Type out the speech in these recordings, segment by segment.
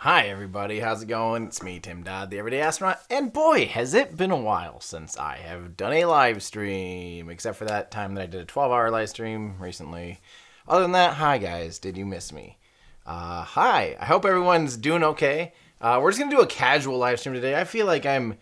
Hi everybody, how's it going? It's me, Tim Dodd, the Everyday Astronaut, and boy, has it been a while since I have done a live stream, except for that time that I did a 12-hour live stream recently. Other than that, hi guys, did you miss me? Hi, I hope everyone's doing okay. We're just gonna do a casual live stream today. I feel like I'm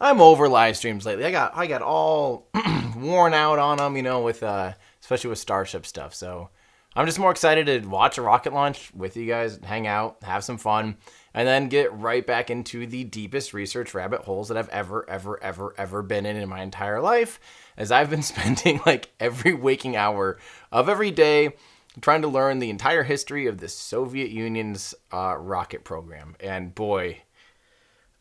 over live streams lately. I got all worn out on them, with especially with Starship stuff. So I'm just more excited to watch a rocket launch with you guys, hang out, have some fun, and then get right back into the deepest research rabbit holes that I've ever been in my entire life, as I've been spending like every waking hour of every day trying to learn the entire history of the Soviet Union's rocket program. And boy,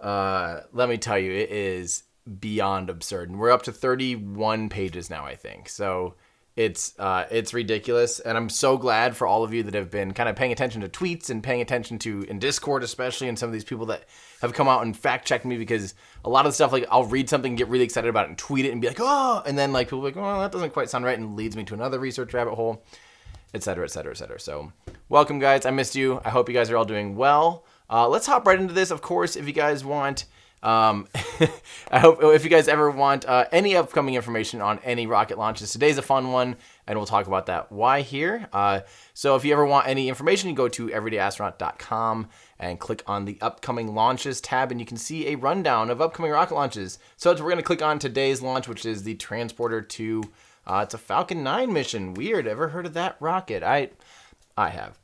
let me tell you, it is beyond absurd. And we're up to 31 pages now, I think. So it's ridiculous, and I'm so glad for all of you that have been kind of paying attention to tweets and paying attention to in Discord, especially, and some of these people that have come out and fact checked me, because a lot of the stuff, like, I'll read something, get really excited about it, and tweet it, and be like, oh, and then like people are like, oh, that doesn't quite sound right, and leads me to another research rabbit hole, etc., etc., etc. So, welcome, guys. I missed you. I hope you guys are all doing well. Let's hop right into this. Of course, if you guys want. I hope if you guys ever want any upcoming information on any rocket launches, today's a fun one, and we'll talk about that. Why here? So if you ever want any information, you go to everydayastronaut.com and click on the upcoming launches tab, and you can see a rundown of upcoming rocket launches. So we're going to click on today's launch, which is the Transporter 2. It's a Falcon 9 mission. Weird. Ever heard of that rocket? I have.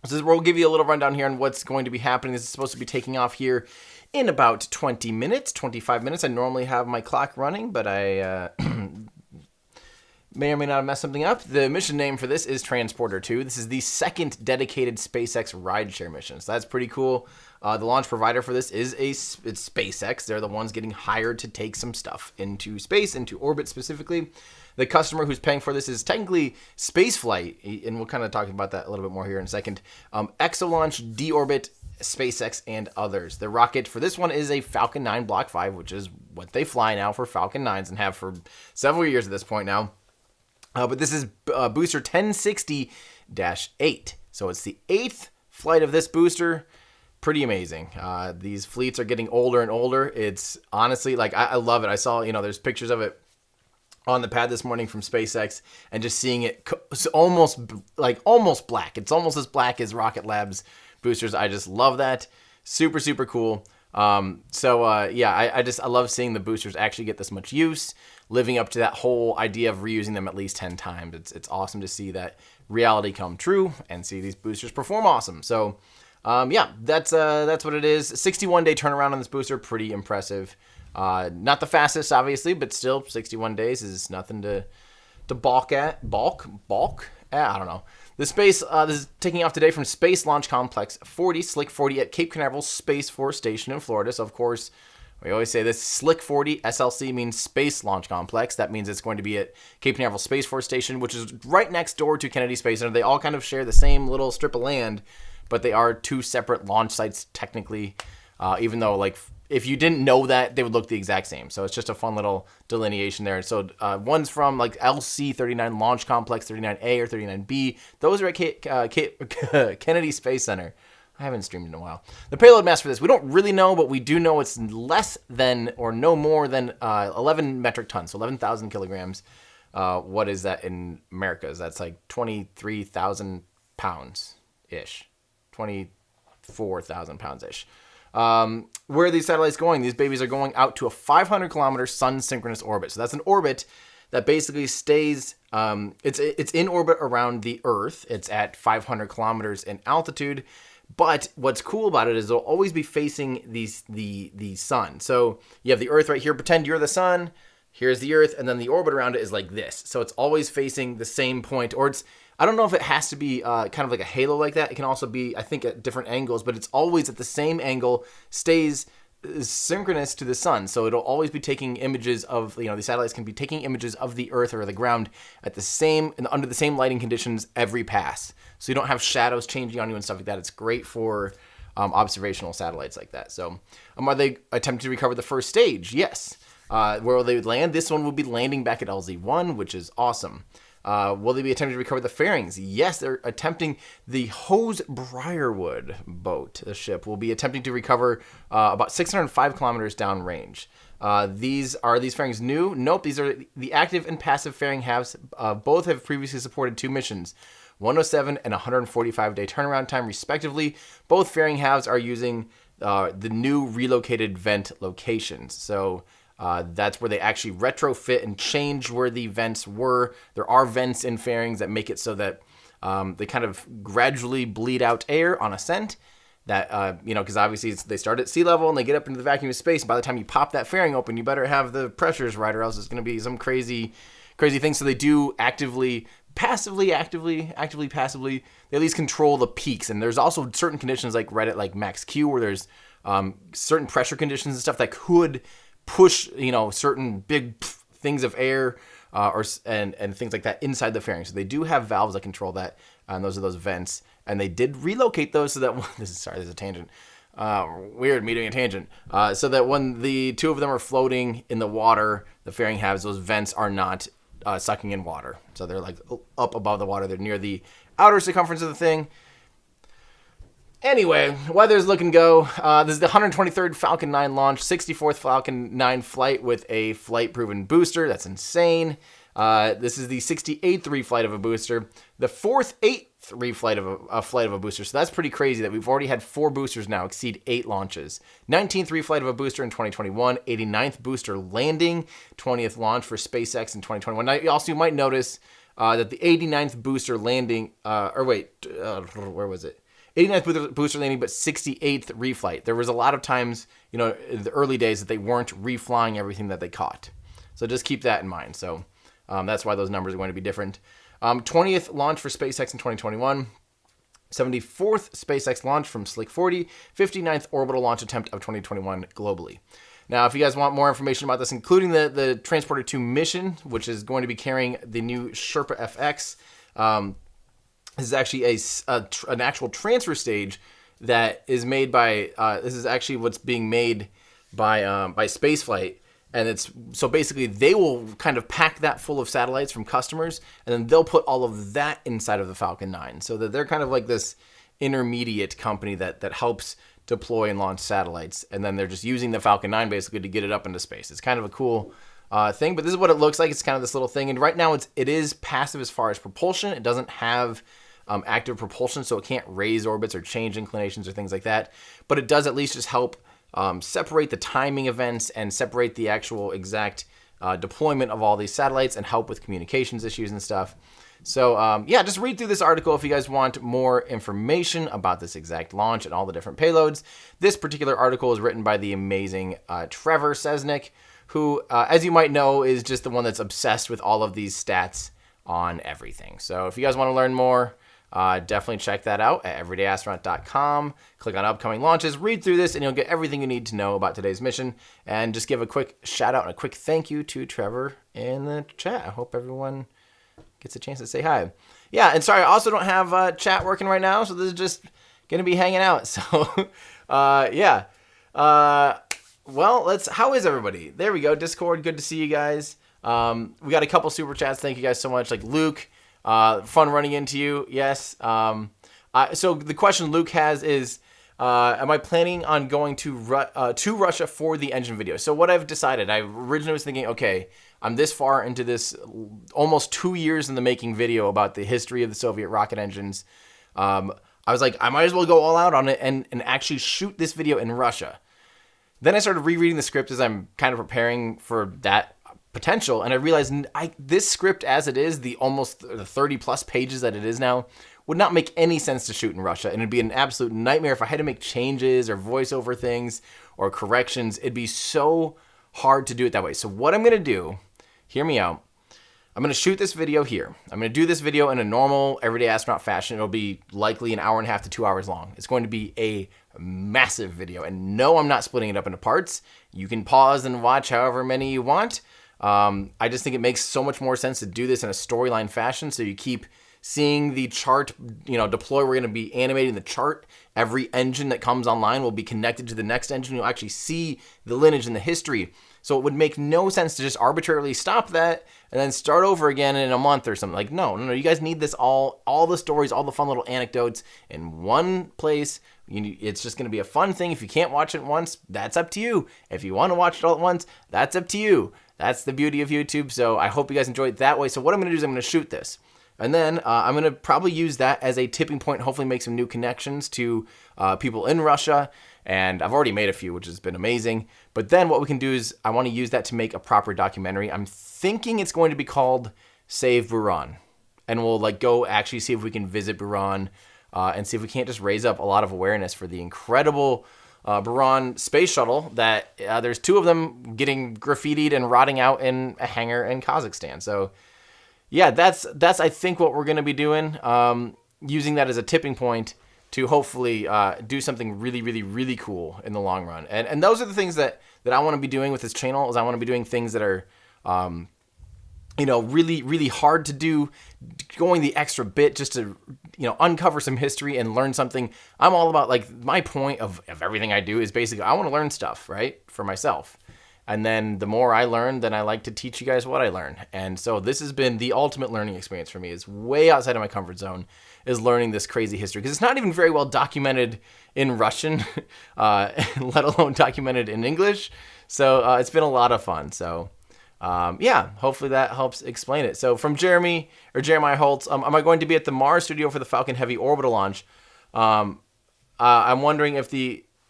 So we'll give you a little rundown here on what's going to be happening. This is supposed to be taking off here in about 20 minutes, 25 minutes. I normally have my clock running, but I may or may not have messed something up. The mission name for this is Transporter 2. This is the second dedicated SpaceX rideshare mission, so that's pretty cool. The launch provider for this is it's SpaceX. They're the ones getting hired to take some stuff into space, into orbit specifically. The customer who's paying for this is technically Spaceflight, and we'll kind of talk about that a little bit more here in a second. Exolaunch, D-Orbit, SpaceX, and others. The rocket for this one is a Falcon 9 Block 5, which is what they fly now for Falcon 9s and have for several years at this point now. But this is booster 1060-8. So it's the 8th flight of this booster. Pretty amazing. These fleets are getting older and older. It's honestly, like, I love it. I saw, there's pictures of it on the pad this morning from SpaceX, and just seeing it almost black. It's almost as black as Rocket Lab's boosters. I just love that. Super, super cool. I love seeing the boosters actually get this much use, living up to that whole idea of reusing them at least 10 times. It's awesome to see that reality come true and see these boosters perform awesome. So, that's what it is. 61-day turnaround on this booster, pretty impressive. Not the fastest, obviously, but still 61 days is nothing to balk at. Balk? I don't know. This is taking off today from Space Launch Complex 40, Slick 40 at Cape Canaveral Space Force Station in Florida. So, of course, we always say this, Slick 40, SLC means Space Launch Complex. That means it's going to be at Cape Canaveral Space Force Station, which is right next door to Kennedy Space Center. They all kind of share the same little strip of land, but they are two separate launch sites technically, even though, like, if you didn't know that, they would look the exact same. So it's just a fun little delineation there. So one's from like LC-39 Launch Complex 39A or 39B. Those are at Kennedy Space Center. I haven't streamed in a while. The payload mass for this, we don't really know, but we do know it's less than or no more than 11 metric tons, so 11,000 kilograms. What is that in Americas? That's like 23,000 pounds-ish. 24,000 pounds-ish. Where are these satellites going? These babies are going out to a 500-kilometer sun-synchronous orbit. So that's an orbit that basically stays, it's in orbit around the Earth. It's at 500 kilometers in altitude. But what's cool about it is it'll always be facing the sun. So you have the Earth right here. Pretend you're the sun. Here's the Earth, and then the orbit around it is like this. So it's always facing the same point, or I don't know if it has to be kind of like a halo like that. It can also be, I think, at different angles, but it's always at the same angle, stays synchronous to the sun. So it'll always be taking images of, these satellites can be taking images of the Earth or the ground at the same, and under the same lighting conditions every pass. So you don't have shadows changing on you and stuff like that. It's great for observational satellites like that. So are they attempting to recover the first stage? Yes. Where will they land? This one will be landing back at LZ1, which is awesome. Will they be attempting to recover the fairings? Yes, they're attempting. The Hose Briarwood boat, the ship, will be attempting to recover about 605 kilometers downrange. These fairings new? Nope, these are the active and passive fairing halves. Both have previously supported 2 missions, 107 and 145-day turnaround time, respectively. Both fairing halves are using the new relocated vent locations. So that's where they actually retrofit and change where the vents were. There are vents in fairings that make it so that they kind of gradually bleed out air on ascent. That, because obviously they start at sea level and they get up into the vacuum of space. By the time you pop that fairing open, you better have the pressures right, or else it's going to be some crazy thing. So they do passively, they at least control the peaks. And there's also certain conditions like right at like max Q where there's certain pressure conditions and stuff that could push, certain big things of air and things like that inside the fairing. So they do have valves that control that, and those are those vents. And they did relocate those so that this is a tangent. Weird, me doing a tangent. So that when the 2 of them are floating in the water, the fairing halves, those vents are not sucking in water. So they're like up above the water. They're near the outer circumference of the thing. Anyway, weather's looking go. This is the 123rd Falcon 9 launch, 64th Falcon 9 flight with a flight-proven booster. That's insane. This is the 68th reflight of a booster, the 8th reflight of a booster. So that's pretty crazy that we've already had 4 boosters now exceed 8 launches. 19th reflight of a booster in 2021, 89th booster landing, 20th launch for SpaceX in 2021. Now, also you might notice that the 89th booster landing, where was it? 89th booster landing, but 68th reflight. There was a lot of times, in the early days that they weren't reflying everything that they caught. So just keep that in mind. So that's why those numbers are going to be different. 20th launch for SpaceX in 2021. 74th SpaceX launch from Slick 40. 59th orbital launch attempt of 2021 globally. Now, if you guys want more information about this, including the Transporter 2 mission, which is going to be carrying the new Sherpa FX, this is actually an actual transfer stage that is made by, this is actually what's being made by Spaceflight. And it's, so basically they will kind of pack that full of satellites from customers, and then they'll put all of that inside of the Falcon 9. So that they're kind of like this intermediate company that helps deploy and launch satellites. And then they're just using the Falcon 9 basically to get it up into space. It's kind of a cool thing, but this is what it looks like. It's kind of this little thing. And right now it is passive as far as propulsion. It doesn't have active propulsion, so it can't raise orbits or change inclinations or things like that. But it does at least just help separate the timing events and separate the actual exact deployment of all these satellites and help with communications issues and stuff. So just read through this article if you guys want more information about this exact launch and all the different payloads. This particular article is written by the amazing Trevor Sesnick, who, as you might know, is just the one that's obsessed with all of these stats on everything. So if you guys want to learn more, definitely check that out at everydayastronaut.com. Click on upcoming launches, read through this, and you'll get everything you need to know about today's mission. And just give a quick shout out and a quick thank you to Trevor in the chat. I hope everyone gets a chance to say hi. Yeah, and sorry, I also don't have chat working right now, so this is just going to be hanging out. So, well, how is everybody? There we go, Discord, good to see you guys. We got a couple super chats, thank you guys so much, like Luke. Fun running into you. Yes. So the question Luke has is, am I planning on going to Russia for the engine video? So what I've decided, I originally was thinking, okay, I'm this far into this almost 2 years in the making video about the history of the Soviet rocket engines. I was like, I might as well go all out on it and actually shoot this video in Russia. Then I started rereading the script as I'm kind of preparing for that potential, and I realized this script as it is, the 30 plus pages that it is now, would not make any sense to shoot in Russia, and it'd be an absolute nightmare if I had to make changes or voiceover things or corrections. It'd be so hard to do it that way. So what I'm gonna do, hear me out, I'm gonna shoot this video here. I'm gonna do this video in a normal everyday astronaut fashion. It'll be likely an hour and a half to 2 hours long. It's going to be a massive video, and no, I'm not splitting it up into parts. You can pause and watch however many you want. I just think it makes so much more sense to do this in a storyline fashion, so you keep seeing the chart, deploy. We're going to be animating the chart. Every engine that comes online will be connected to the next engine. You'll actually see the lineage and the history. So it would make no sense to just arbitrarily stop that and then start over again in a month or something. Like, no. You guys need this all the stories, all the fun little anecdotes in one place. It's just going to be a fun thing. If you can't watch it once, that's up to you. If you want to watch it all at once, that's up to you. That's the beauty of YouTube. So I hope you guys enjoy it that way. So what I'm going to do is I'm going to shoot this. And then I'm going to probably use that as a tipping point, hopefully make some new connections to people in Russia. And I've already made a few, which has been amazing. But then what we can do is I want to use that to make a proper documentary. I'm thinking it's going to be called Save Buran. And we'll go actually see if we can visit Buran and see if we can't just raise up a lot of awareness for the incredible Buran space shuttle that there's 2 of them getting graffitied and rotting out in a hangar in Kazakhstan. So yeah, that's I think what we're going to be doing, using that as a tipping point to hopefully do something really, really, really cool in the long run. And those are the things that I want to be doing with this channel. Is I want to be doing things that are, really, really hard to do, going the extra bit just to, uncover some history and learn something. I'm all about, my point of everything I do is basically I want to learn stuff, right, for myself. And then the more I learn, then I like to teach you guys what I learn. And so this has been the ultimate learning experience for me. It's way outside of my comfort zone, is learning this crazy history. Because it's not even very well documented in Russian, let alone documented in English. So it's been a lot of fun. So hopefully that helps explain it. So from Jeremiah Holtz, am I going to be at the Mars studio for the Falcon Heavy orbital launch? I'm wondering if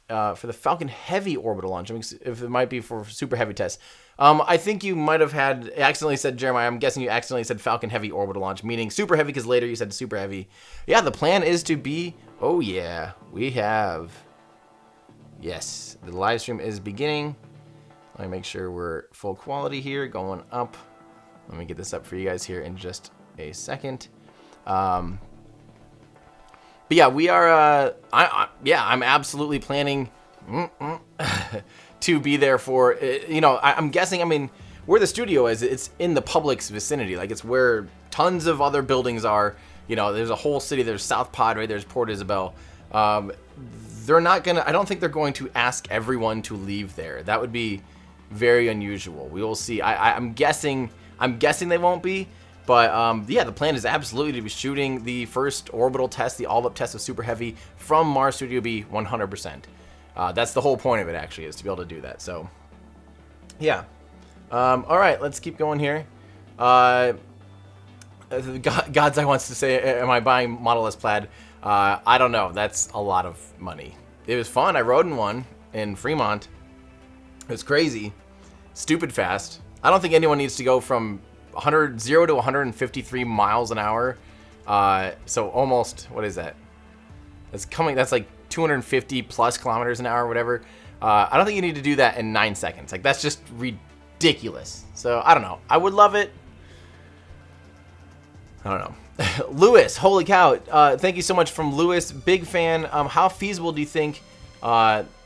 for the Falcon Heavy orbital launch, if it might be for Super Heavy tests. I think you might have accidentally said, Jeremiah, I'm guessing you accidentally said Falcon Heavy orbital launch, meaning Super Heavy, because later you said Super Heavy. Yeah, the plan is to be, yes, the live stream is beginning. Let me make sure we're full quality here, going up. Let me get this up for you guys here in just a second. But yeah, we are. I'm absolutely planning to be there for. I'm guessing. Where the studio is, it's in the public's vicinity. It's where tons of other buildings are. There's a whole city. There's South Padre. There's Port Isabel. They're not gonna. I don't think they're going to ask everyone to leave there. That would be very unusual. We will see. I'm guessing they won't be. But the plan is absolutely to be shooting the first orbital test, the all-up test of Super Heavy from Mars Studio B 100%. That's the whole point of it, actually, is to be able to do that. So, yeah. All right, let's keep going here. God's Eye wants to say, am I buying Model S Plaid? I don't know. That's a lot of money. It was fun. I rode in one in Fremont. It was crazy. Stupid fast. I don't think anyone needs to go from 0 to 153 miles an hour. So almost, what is that? That's like 250 plus kilometers an hour, whatever. I don't think you need to do that in 9 seconds. That's just ridiculous. So I don't know. I would love it. I don't know. Lewis, holy cow. Thank you so much from Lewis. Big fan. How feasible do you think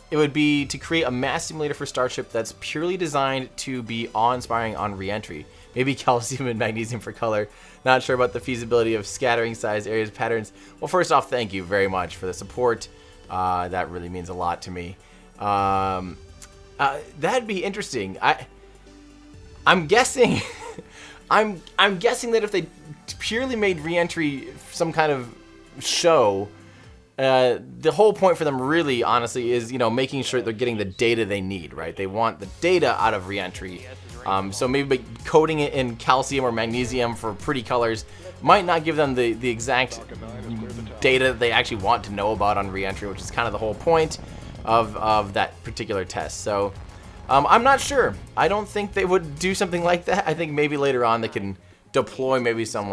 it would be to create a mass simulator for Starship that's purely designed to be awe-inspiring on re-entry? Maybe calcium and magnesium for color. Not sure about the feasibility of scattering size, areas, patterns. Well, first off, thank you very much for the support. That really means a lot to me. That'd be interesting. I'm guessing I'm guessing that if they purely made re-entry some kind of show, the whole point for them really, honestly, is, making sure they're getting the data they need, right? They want the data out of re-entry. So maybe coating it in calcium or magnesium for pretty colors might not give them the exact data that they actually want to know about on re-entry, which is kind of the whole point of that particular test. So I'm not sure. I don't think they would do something like that. I think maybe later on they can deploy maybe some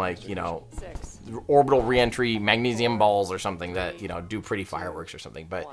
orbital re-entry magnesium balls or something that do pretty fireworks or something. But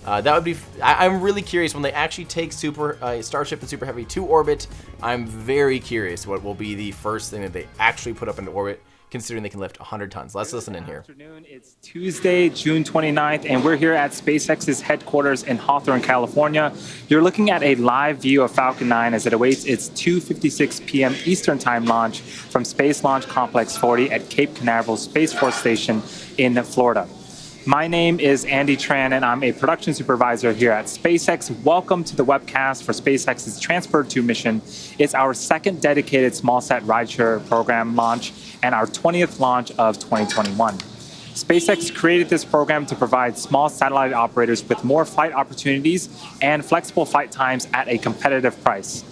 that would be. I'm really curious when they actually take Starship and Super Heavy to orbit. I'm very curious what will be the first thing that they actually put up into orbit, considering they can lift 100 tons. Let's listen in here. Afternoon. It's Tuesday, June 29th, and we're here at SpaceX's headquarters in Hawthorne, California. You're looking at a live view of Falcon 9 as it awaits its 2:56 p.m. Eastern Time launch from Space Launch Complex 40 at Cape Canaveral Space Force Station in Florida. My name is Andy Tran, and I'm a production supervisor here at SpaceX. Welcome to the webcast for SpaceX's Transporter 2 mission. It's our second dedicated small-sat rideshare program launch and our 20th launch of 2021. SpaceX created this program to provide small satellite operators with more flight opportunities and flexible flight times at a competitive price.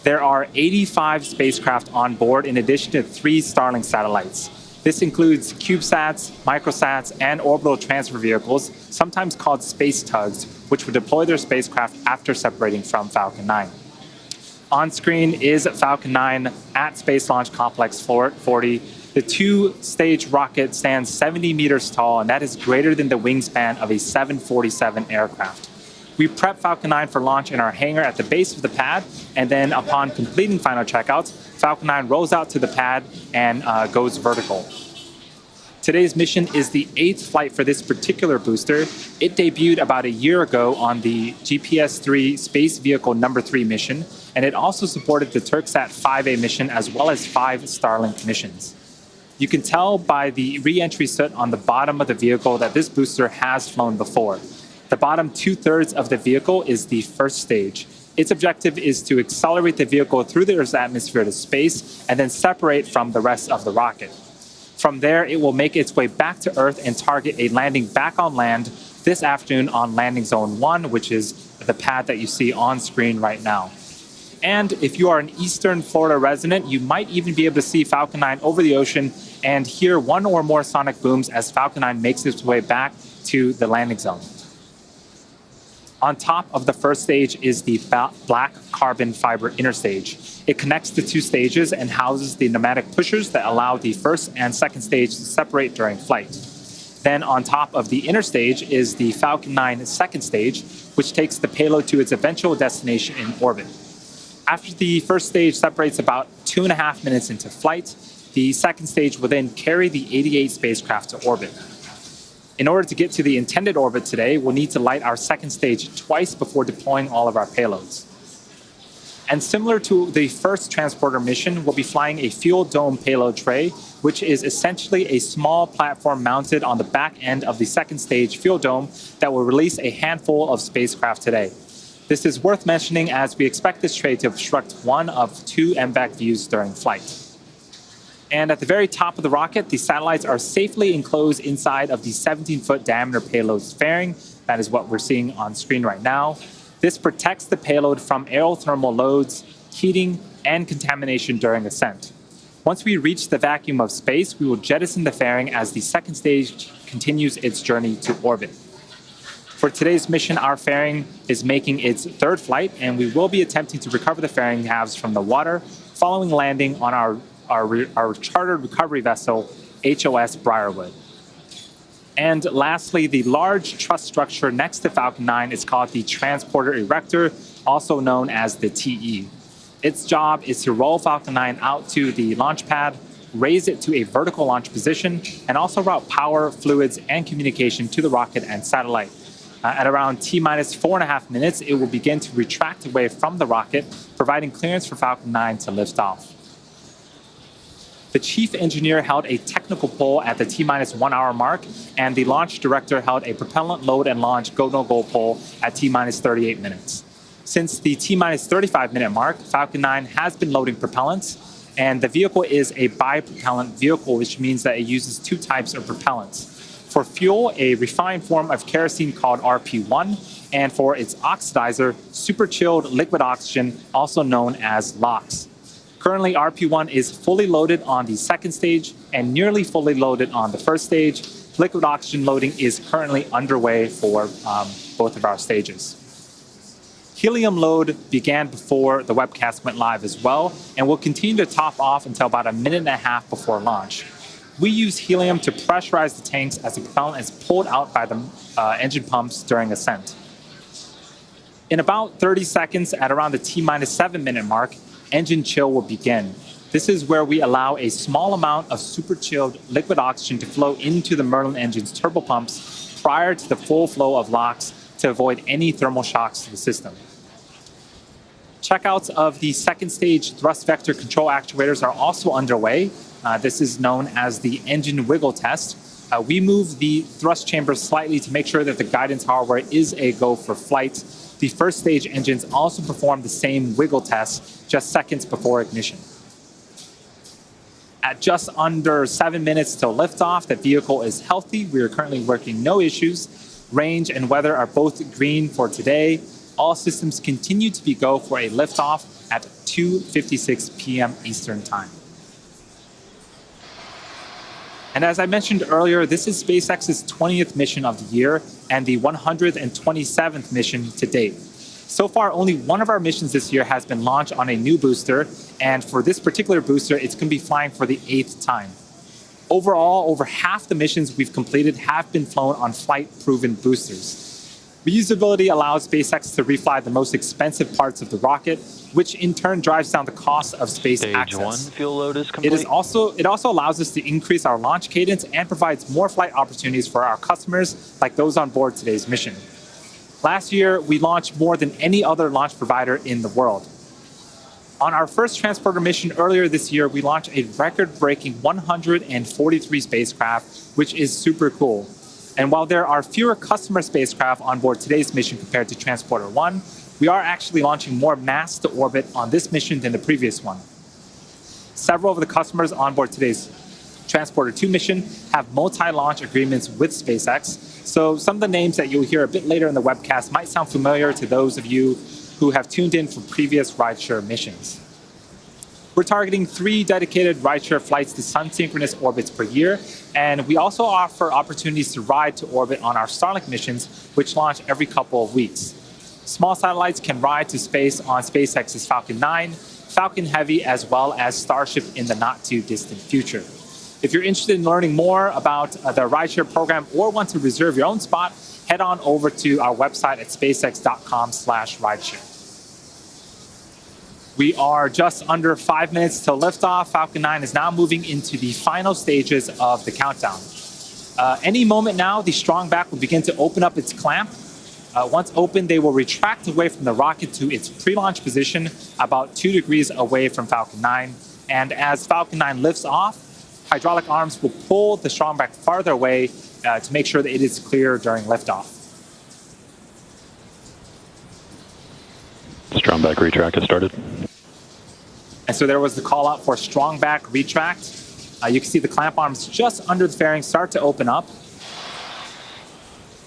There are 85 spacecraft on board in addition to 3 Starlink satellites. This includes CubeSats, microsats, and orbital transfer vehicles, sometimes called space tugs, which will deploy their spacecraft after separating from Falcon 9. On screen is Falcon 9 at Space Launch Complex 40. The 2-stage rocket stands 70 meters tall, and that is greater than the wingspan of a 747 aircraft. We prep Falcon 9 for launch in our hangar at the base of the pad, and then upon completing final checkouts, Falcon 9 rolls out to the pad and goes vertical. Today's mission is the 8th flight for this particular booster. It debuted about a year ago on the GPS-3 Space Vehicle number 3 mission, and it also supported the Turksat 5A mission as well as 5 Starlink missions. You can tell by the re-entry soot on the bottom of the vehicle that this booster has flown before. The bottom 2/3 of the vehicle is the first stage. Its objective is to accelerate the vehicle through the Earth's atmosphere to space and then separate from the rest of the rocket. From there, it will make its way back to Earth and target a landing back on land this afternoon on Landing Zone 1, which is the pad that you see on screen right now. And if you are an Eastern Florida resident, you might even be able to see Falcon 9 over the ocean and hear one or more sonic booms as Falcon 9 makes its way back to the landing zone. On top of the first stage is the black carbon fiber interstage. It connects the 2 stages and houses the pneumatic pushers that allow the first and second stage to separate during flight. Then on top of the interstage is the Falcon 9 second stage, which takes the payload to its eventual destination in orbit. After the first stage separates about 2.5 minutes into flight, the second stage will then carry the 88 spacecraft to orbit. In order to get to the intended orbit today, we'll need to light our second stage twice before deploying all of our payloads. And similar to the first transporter mission, we'll be flying a fuel dome payload tray, which is essentially a small platform mounted on the back end of the second stage fuel dome that will release a handful of spacecraft today. This is worth mentioning as we expect this tray to obstruct one of 2 MVAC views during flight. And at the very top of the rocket, the satellites are safely enclosed inside of the 17-foot diameter payload's fairing. That is what we're seeing on screen right now. This protects the payload from aerothermal loads, heating, and contamination during ascent. Once we reach the vacuum of space, we will jettison the fairing as the second stage continues its journey to orbit. For today's mission, our fairing is making its 3rd flight, and we will be attempting to recover the fairing halves from the water following landing on our chartered recovery vessel, HOS Briarwood. And lastly, the large truss structure next to Falcon 9 is called the Transporter Erector, also known as the TE. Its job is to roll Falcon 9 out to the launch pad, raise it to a vertical launch position, and also route power, fluids, and communication to the rocket and satellite. At around T-minus 4.5 minutes, it will begin to retract away from the rocket, providing clearance for Falcon 9 to lift off. The chief engineer held a technical poll at the T-minus 1 hour mark, and the launch director held a propellant load and launch go-no-go poll at T-minus 38 minutes. Since the T-minus 35-minute mark, Falcon 9 has been loading propellants, and the vehicle is a bipropellant vehicle, which means that it uses 2 types of propellants. For fuel, a refined form of kerosene called RP1, and for its oxidizer, super chilled liquid oxygen, also known as LOX. Currently, RP1 is fully loaded on the second stage and nearly fully loaded on the first stage. Liquid oxygen loading is currently underway for both of our stages. Helium load began before the webcast went live as well, and will continue to top off until about 1.5 minutes before launch. We use helium to pressurize the tanks as the propellant is pulled out by the engine pumps during ascent. In about 30 seconds, at around the T-minus 7 minute mark, engine chill will begin. This is where we allow a small amount of super chilled liquid oxygen to flow into the Merlin engine's turbopumps prior to the full flow of LOX to avoid any thermal shocks to the system. Checkouts of the second stage thrust vector control actuators are also underway. This is known as the engine wiggle test. We move the thrust chamber slightly to make sure that the guidance hardware is a go for flight. The first stage engines also perform the same wiggle test just seconds before ignition. At just under 7 minutes till liftoff, the vehicle is healthy. We are currently working no issues. Range and weather are both green for today. All systems continue to be go for a liftoff at 2:56 p.m. Eastern Time. And as I mentioned earlier, this is SpaceX's 20th mission of the year and the 127th mission to date. So far, only one of our missions this year has been launched on a new booster, and for this particular booster, it's going to be flying for the 8th time. Overall, over half the missions we've completed have been flown on flight-proven boosters. Reusability allows SpaceX to refly the most expensive parts of the rocket, which in turn drives down the cost of space access. Stage 1 fuel load is complete. It also allows us to increase our launch cadence and provides more flight opportunities for our customers, like those on board today's mission. Last year, we launched more than any other launch provider in the world. On our first transporter mission earlier this year, we launched a record-breaking 143 spacecraft, which is super cool. And while there are fewer customer spacecraft on board today's mission compared to Transporter 1, we are actually launching more mass to orbit on this mission than the previous one. Several of the customers on board today's Transporter 2 mission have multi-launch agreements with SpaceX, so some of the names that you'll hear a bit later in the webcast might sound familiar to those of you who have tuned in for previous rideshare missions. We're targeting 3 dedicated rideshare flights to sun-synchronous orbits per year, and we also offer opportunities to ride to orbit on our Starlink missions, which launch every couple of weeks. Small satellites can ride to space on SpaceX's Falcon 9, Falcon Heavy, as well as Starship in the not-too-distant future. If you're interested in learning more about the rideshare program or want to reserve your own spot, head on over to our website at spacex.com/rideshare. We are just under 5 minutes till liftoff. Falcon 9 is now moving into the final stages of the countdown. Any moment now, the strong back will begin to open up its clamp. Once open, they will retract away from the rocket to its pre-launch position about 2 degrees away from Falcon 9. And as Falcon 9 lifts off, hydraulic arms will pull the strong back farther away to make sure that it is clear during liftoff. Strong back retract has started. And so there was the call out for strong back retract. You can see the clamp arms just under the fairing start to open up.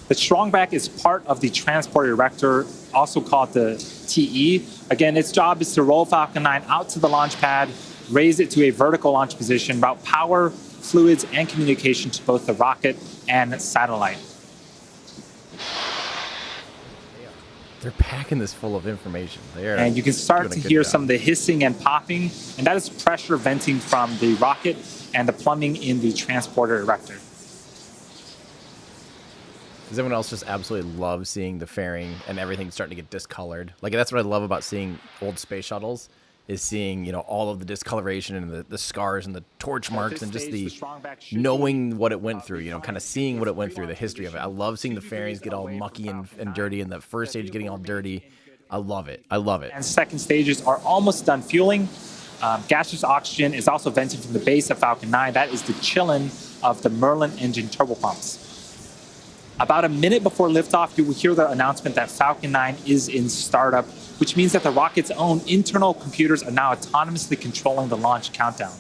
The strong back is part of the transport erector, also called the TE. Again, its job is to roll Falcon 9 out to the launch pad, raise it to a vertical launch position, route power, fluids, and communication to both the rocket and satellite. They're packing this full of information. And you can start to hear some of the hissing and popping, and that is pressure venting from the rocket and the plumbing in the transporter erector. Does everyone else just absolutely love seeing the fairing and everything starting to get discolored? Like, that's what I love about seeing old space shuttles, is seeing, all of the discoloration and the scars and the torch marks and just the knowing what it went through, kind of seeing what it went through, the history of it. I love seeing the fairings get all mucky and dirty, and the first stage getting all dirty. I love it. I love it. And second stages are almost done fueling. Gaseous oxygen is also vented from the base of Falcon 9. That is the chillin of the Merlin engine turbopumps. About a minute before liftoff, you will hear the announcement that Falcon 9 is in startup, which means that the rocket's own internal computers are now autonomously controlling the launch countdown.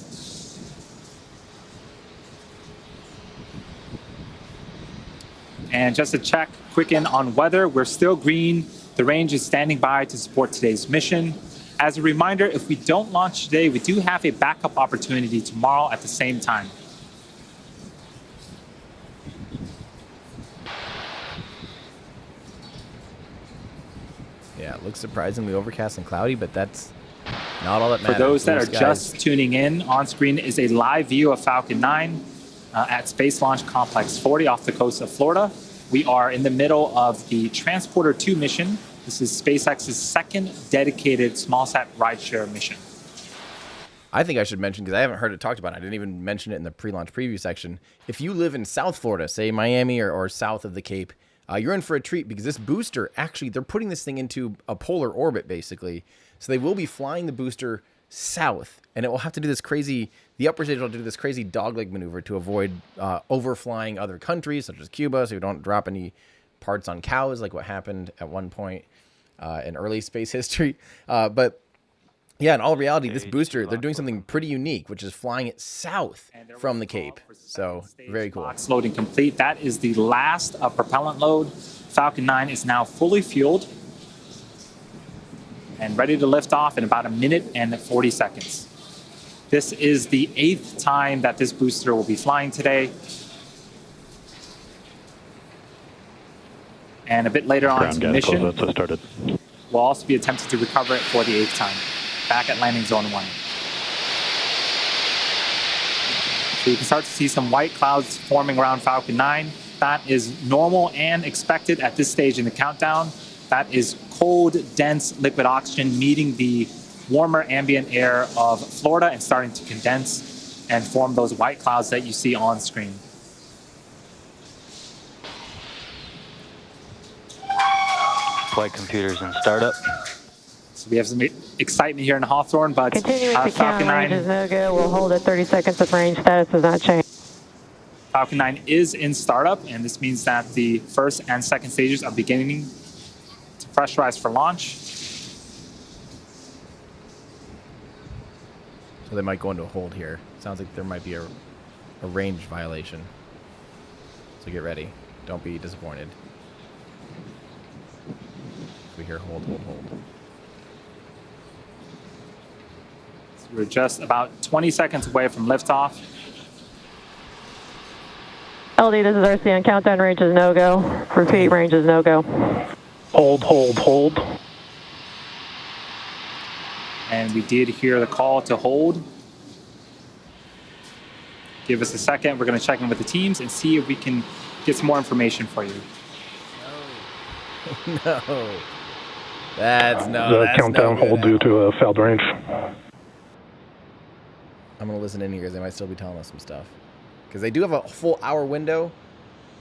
And just to check, quick in on weather, we're still green. The range is standing by to support today's mission. As a reminder, if we don't launch today, we do have a backup opportunity tomorrow at the same time. Yeah, it looks surprisingly overcast and cloudy, but that's not all that matters. For those that Blue are skies. just tuning in, on screen is a live view of Falcon 9 at Space Launch Complex 40 off the coast of Florida. We are in the middle of the Transporter 2 mission. This is SpaceX's second dedicated smallsat rideshare mission. I think I should mention, because I haven't heard it talked about. I didn't even mention it in the pre-launch preview section. If you live in South Florida, say Miami or south of the Cape, you're in for a treat, because this booster, actually, they're putting this thing into a polar orbit, basically. So they will be flying the booster south, and it will have to do this crazy, the upper stage will do this crazy dogleg maneuver to avoid overflying other countries, such as Cuba, so you don't drop any parts on cows, like what happened at one point in early space history. But yeah, in all reality, this booster, they're doing something pretty unique, which is flying it south from the Cape. So very cool. Box loading complete. That is the last propellant load. Falcon 9 is now fully fueled and ready to lift off in about 1 minute and 40 seconds. This is the 8th time that this booster will be flying today. And a bit later on in the mission, we'll also be attempting to recover it for the 8th time, back at landing zone 1. So you can start to see some white clouds forming around Falcon 9. That is normal and expected at this stage in the countdown. That is cold, dense liquid oxygen meeting the warmer ambient air of Florida and starting to condense and form those white clouds that you see on screen. Flight computers in startup. So we have some excitement here in Hawthorne, but continuing to Falcon count, 9 range is no good. We'll hold at 30 seconds if range status does not change. Falcon 9 is in startup, and this means that the first and second stages are beginning to pressurize for launch. So they might go into a hold here. Sounds like there might be a range violation. So get ready. Don't be disappointed. We hear hold, hold, hold. So we're just about 20 seconds away from liftoff. LD, this is RCN. Countdown, range is no go. Repeat, range is no go. Hold, hold, hold. And we did hear the call to hold. Give us a second. We're going to check in with the teams and see if we can get some more information for you. No. That's no. The That's countdown no hold due to a fouled range. I'm gonna listen in here because they might still be telling us some stuff. Because they do have a full hour window.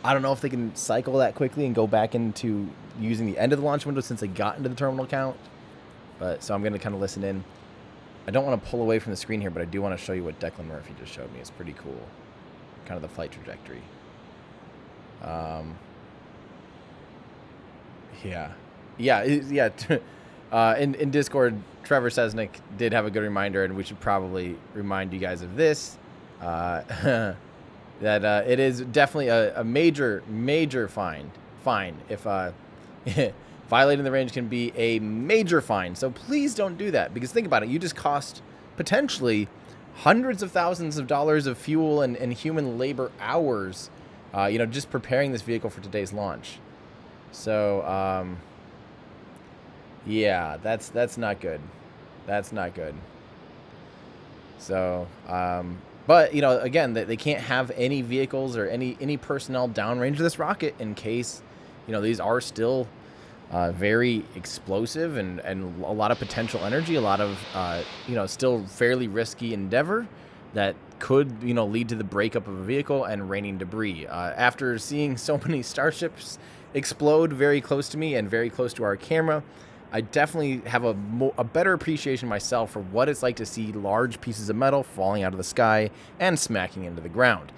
I don't know if they can cycle that quickly and go back into using the end of the launch window since they got into the terminal count. But so I'm gonna kind of listen in. I don't want to pull away from the screen here, but I do want to show you what Declan Murphy just showed me. It's pretty cool. Kind of the flight trajectory. In Discord, Trevor Sesnick did have a good reminder, and we should probably remind you guys of this. That it is definitely a major fine if violating the range can be a major fine. So please don't do that, because think about it. You just cost potentially hundreds of thousands of dollars of fuel and human labor hours, just preparing this vehicle for today's launch. So, yeah, that's not good. That's not good. So, but, again, they can't have any vehicles or any personnel downrange of this rocket in case, these are still very explosive and a lot of potential energy, a lot of, still fairly risky endeavor that could, lead to the breakup of a vehicle and raining debris. After seeing so many starships explode very close to me and very close to our camera, I definitely have a better appreciation myself for what it's like to see large pieces of metal falling out of the sky and smacking into the ground.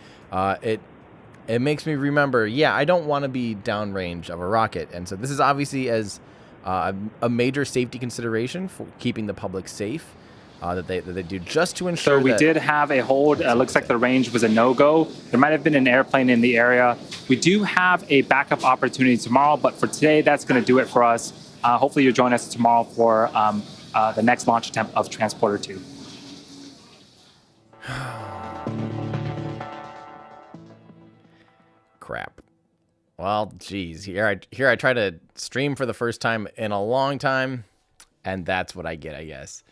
It makes me remember, I don't want to be downrange of a rocket, and so this is obviously as a major safety consideration for keeping the public safe. That they do just to ensure. So we did have a hold. Looks like the range was a no-go. There might have been an airplane in the area. We do have a backup opportunity tomorrow, but for today, that's going to do it for us. Hopefully you'll join us tomorrow for the next launch attempt of Transporter 2. Crap. Well, geez. Here I try to stream for the first time in a long time, and that's what I get, I guess.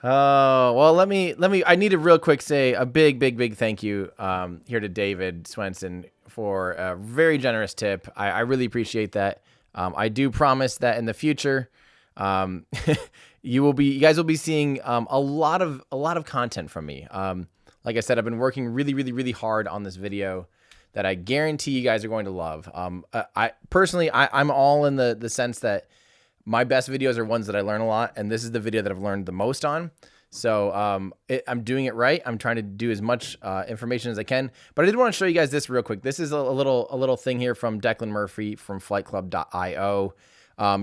Oh, well, let me, I need to real quick say a big thank you here to David Swenson for a very generous tip. I really appreciate that. I do promise that in the future, You guys will be seeing a lot of content from me. Like I said, I've been working really hard on this video that I guarantee you guys are going to love. I personally, I'm all in the sense that my best videos are ones that I learn a lot, and this is the video that I've learned the most on. So I'm doing it right. I'm trying to do as much information as I can. But I did want to show you guys this real quick. This is a little thing here from Declan Murphy from flightclub.io,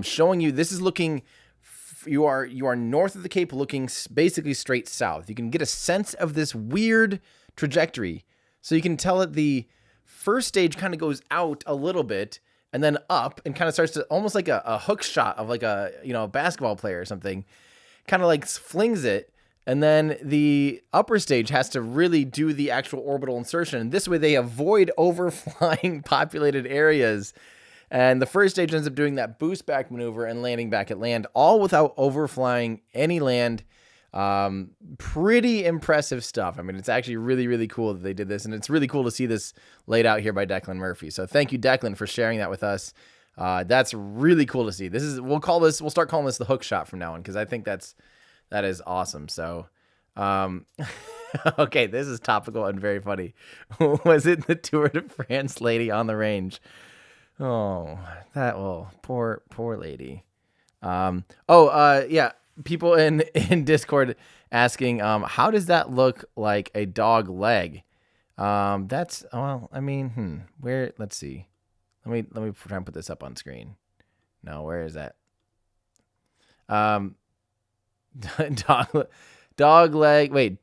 showing you this is looking. You are north of the Cape, looking basically straight south. You can get a sense of this weird trajectory. So you can tell that the first stage kind of goes out a little bit and then up and kind of starts to almost like a hook shot of like a basketball player or something, kind of like flings it. And then the upper stage has to really do the actual orbital insertion. And this way they avoid overflying populated areas. And the first stage ends up doing that boost back maneuver and landing back at land, all without overflying any land. Pretty impressive stuff. I mean, it's actually really cool that they did this, and it's really cool to see this laid out here by Declan Murphy. So thank you, Declan, for sharing that with us. That's really cool to see. We'll start calling this the hook shot from now on, because I think that is awesome. So, okay, this is topical and very funny. Was it the Tour de France lady on the range? Oh, poor lady. Yeah. People in Discord asking, how does that look like a dog leg? Let's see. Let me try and put this up on screen. No, where is that? Dog leg. Wait,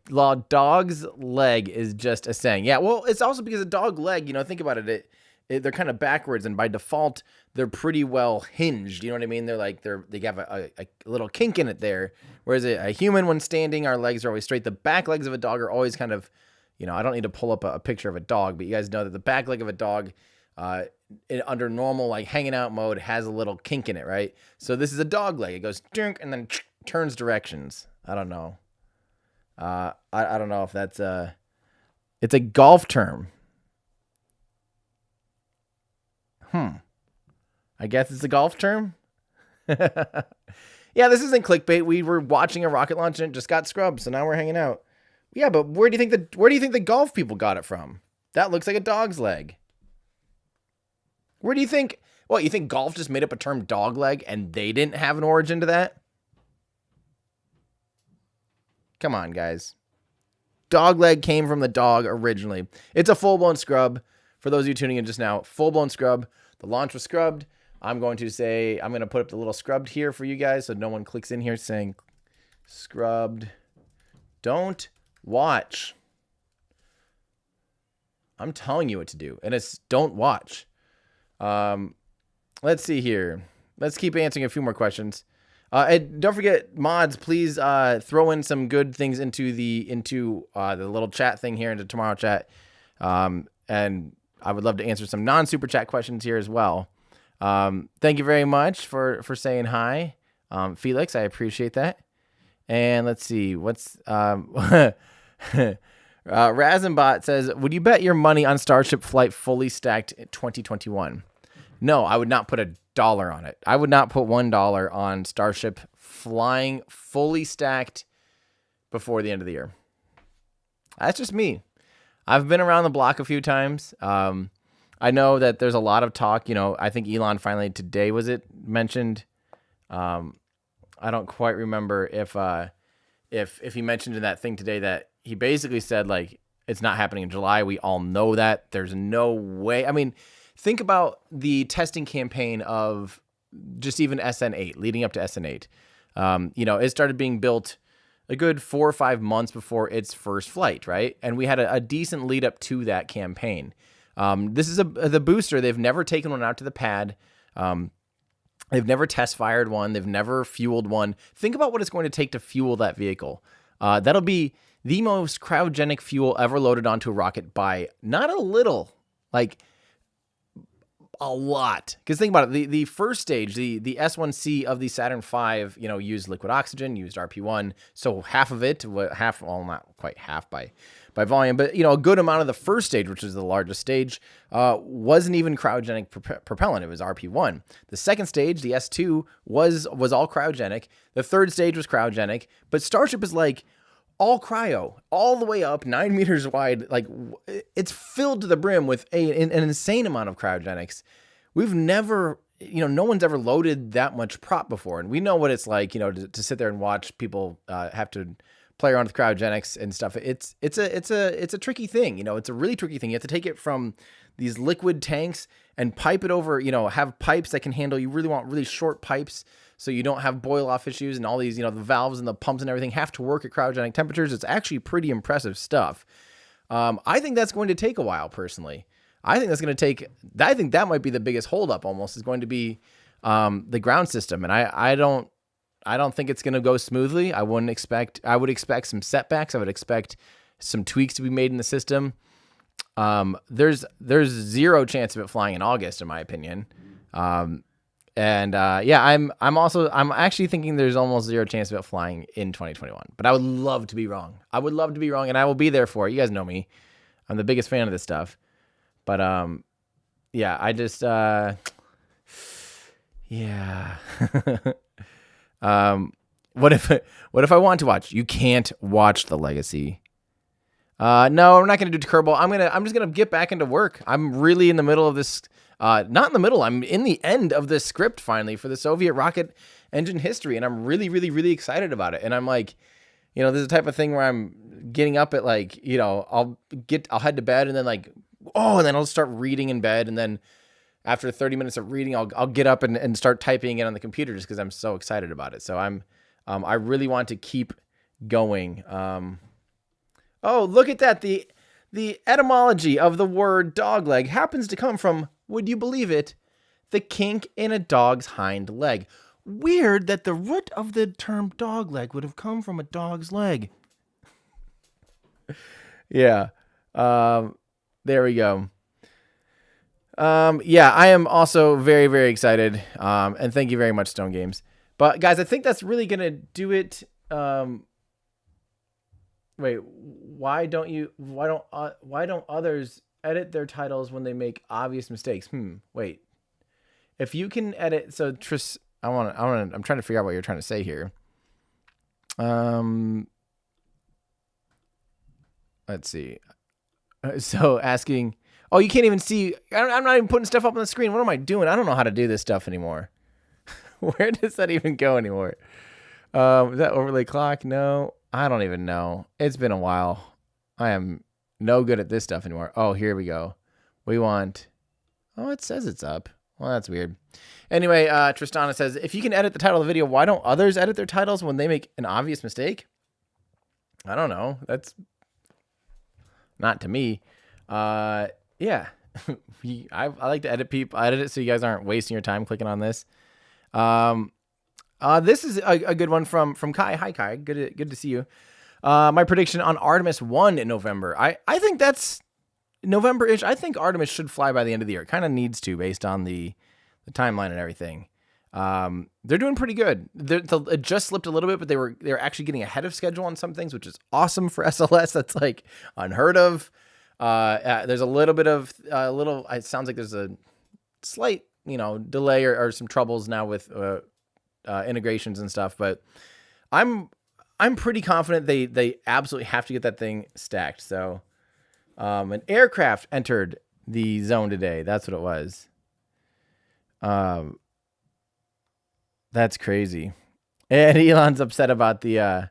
dog's leg is just a saying. Yeah, well, it's also because a dog leg, think about it. They're kind of backwards, and by default, they're pretty well hinged. You know what I mean? They have a little kink in it there. Whereas a human, when standing, our legs are always straight. The back legs of a dog are always kind of, I don't need to pull up a picture of a dog, but you guys know that the back leg of a dog, under normal hanging out mode, has a little kink in it, right? So this is a dog leg. It goes dunk and then turns directions. I don't know. I don't know if that's it's a golf term. I guess it's a golf term. Yeah, this isn't clickbait. We were watching a rocket launch and it just got scrubbed, so now we're hanging out. Yeah, but where do you think the golf people got it from? That looks like a dog's leg. Where do you think? What, you think golf just made up a term dog leg and they didn't have an origin to that? Come on, guys. Dog leg came from the dog originally. It's a full-blown scrub. For those of you tuning in just now, full-blown scrub. The launch was scrubbed. I'm going to put up the little scrubbed here for you guys so no one clicks in here saying scrubbed. Don't watch. I'm telling you what to do, and it's don't watch. Let's see here. Let's keep answering a few more questions. And don't forget, mods, please throw in some good things into the little chat thing here, into tomorrow chat. And I would love to answer some non-super chat questions here as well. Thank you very much for saying hi, Felix. I appreciate that. And let's see what's Razenbot says, would you bet your money on Starship flight fully stacked in 2021? No, I would not put $1 on it. I would not put $1 on Starship flying fully stacked before the end of the year. That's just me. I've been around the block a few times. I know that there's a lot of talk. I think Elon finally today mentioned. I don't quite remember if he mentioned in that thing today that he basically said it's not happening in July. We all know that. There's no way. I mean, think about the testing campaign of just even SN8 leading up to SN8. It started being built a good 4 or 5 months before its first flight, right? And we had a decent lead up to that campaign. This is the booster. They've never taken one out to the pad. They've never test fired one. They've never fueled one. Think about what it's going to take to fuel that vehicle. That'll be the most cryogenic fuel ever loaded onto a rocket by not a little, a lot. Because think about it, the first stage, the S1C of the Saturn V, used liquid oxygen, used RP1. So half of it, well, not quite half by volume, but a good amount of the first stage, which is the largest stage, wasn't even cryogenic propellant. It was RP1. The second stage, the S2, was all cryogenic. The third stage was cryogenic, but Starship is like all cryo, all the way up, 9 meters wide. Like, it's filled to the brim with an insane amount of cryogenics. We've never, no one's ever loaded that much prop before, and we know what it's like, to sit there and watch people have to play around with cryogenics and stuff. It's a tricky thing. It's a really tricky thing. You have to take it from these liquid tanks and pipe it over, have pipes that can handle, you really want really short pipes so you don't have boil off issues, and all these, the valves and the pumps and everything have to work at cryogenic temperatures. It's actually pretty impressive stuff. I think that's going to take a while, personally. I think that might be the biggest holdup almost, is going to be the ground system. And I don't think it's going to go smoothly. I would expect some setbacks. I would expect some tweaks to be made in the system. There's zero chance of it flying in August, in my opinion. I'm actually thinking there's almost zero chance of it flying in 2021. But I would love to be wrong. I would love to be wrong, and I will be there for it. You guys know me. I'm the biggest fan of this stuff. But I just yeah. What if I want to watch? You can't watch The Legacy. No, I'm not going to do Kerbal. I'm just going to get back into work. I'm really in the middle of this. Not in the middle. I'm in the end of this script finally for the Soviet rocket engine history, and I'm really, really, really excited about it. And I'm like, this is the type of thing where I'm getting up at I'll head to bed, and then and then I'll start reading in bed, and then after 30 minutes of reading, I'll get up and start typing it on the computer just because I'm so excited about it. So I really want to keep going. Oh, look at that. The etymology of the word dogleg happens to come from, would you believe it, the kink in a dog's hind leg. Weird that the root of the term dogleg would have come from a dog's leg. Yeah. There we go. I am also very, very excited. And thank you very much, Stone Games. But guys, I think that's really going to do it. Wait, why don't others edit their titles when they make obvious mistakes? Wait. If you can edit, so Tris, I'm trying to figure out what you're trying to say here. Let's see. So asking, oh, you can't even see. I'm not even putting stuff up on the screen. What am I doing? I don't know how to do this stuff anymore. Where does that even go anymore? Is that overlay clock? No, I don't even know. It's been a while. I am no good at this stuff anymore. Oh, here we go. It says it's up. Well, that's weird. Anyway, Tristana says, if you can edit the title of the video, why don't others edit their titles when they make an obvious mistake? I don't know. That's not to me. Yeah. I like to edit people. I edit it so you guys aren't wasting your time clicking on this. This is a good one from Kai. Hi, Kai. Good to see you. My prediction on Artemis 1 in November. I think that's November-ish. I think Artemis should fly by the end of the year. It kind of needs to, based on the timeline and everything. They're doing pretty good. It just slipped a little bit, but they were actually getting ahead of schedule on some things, which is awesome for SLS. That's unheard of. There's a little bit of it sounds like there's a slight, delay or some troubles now with integrations and stuff, but I'm pretty confident they absolutely have to get that thing stacked. So, an aircraft entered the zone today. That's what it was. That's crazy. And Elon's upset about the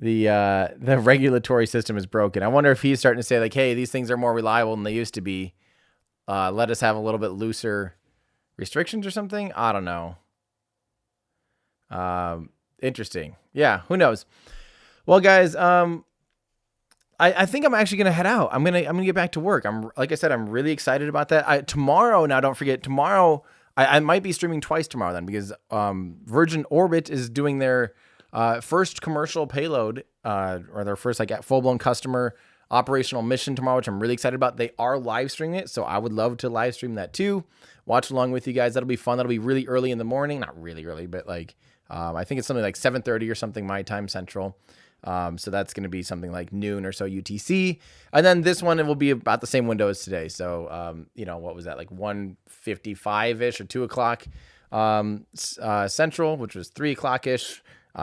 regulatory system is broken. I wonder if he's starting to say hey, these things are more reliable than they used to be. Let us have a little bit looser restrictions or something. I don't know. Interesting. Yeah, who knows? Well, guys, I think I'm actually gonna head out. I'm gonna get back to work. Like I said, I'm really excited about that. Tomorrow, now don't forget, tomorrow I might be streaming twice tomorrow then, because Virgin Orbit is doing their first commercial payload, or their first full blown customer operational mission tomorrow, which I'm really excited about. They are live streaming it, so I would love to live stream that too. Watch along with you guys. That'll be fun. That'll be really early in the morning. Not really early, but like I think it's something like 7:30 or something my time central. So that's going to be something like noon or so UTC. And then this one, it will be about the same window as today. So, you know, what was that? Like 1:55-ish or 2 o'clock Central, which was 3 o'clock-ish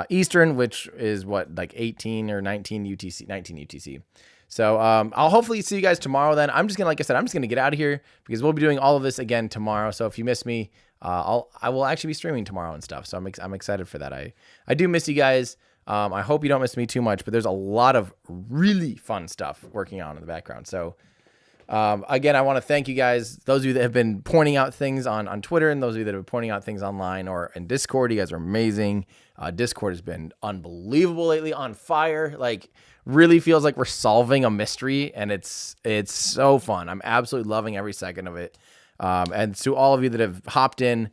Eastern, which is what, like 18 or 19 UTC. So I'll hopefully see you guys tomorrow then. I'm just going to, like I said, I'm just going to get out of here because we'll be doing all of this again tomorrow. So if you miss me, I will actually be streaming tomorrow and stuff. So I'm excited for that. I do miss you guys. I hope you don't miss me too much, but there's a lot of really fun stuff working on in the background. So again, I want to thank you guys, those of you that have been pointing out things on Twitter and those of you that have been pointing out things online or in Discord. You guys are amazing. Discord has been unbelievable lately, on fire. Like, really feels like we're solving a mystery, and it's so fun. I'm absolutely loving every second of it. And to all of you that have hopped in,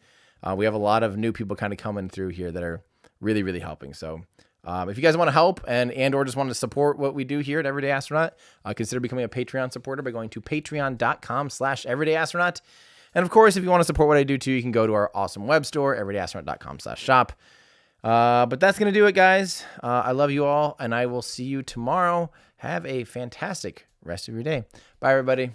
we have a lot of new people kind of coming through here that are really, really helping. So if you guys want to help and or just want to support what we do here at Everyday Astronaut, consider becoming a Patreon supporter by going to patreon.com/everydayastronaut. And of course, if you want to support what I do too, you can go to our awesome web store, everydayastronaut.com/shop. But that's going to do it, guys. I love you all, and I will see you tomorrow. Have a fantastic rest of your day. Bye, everybody.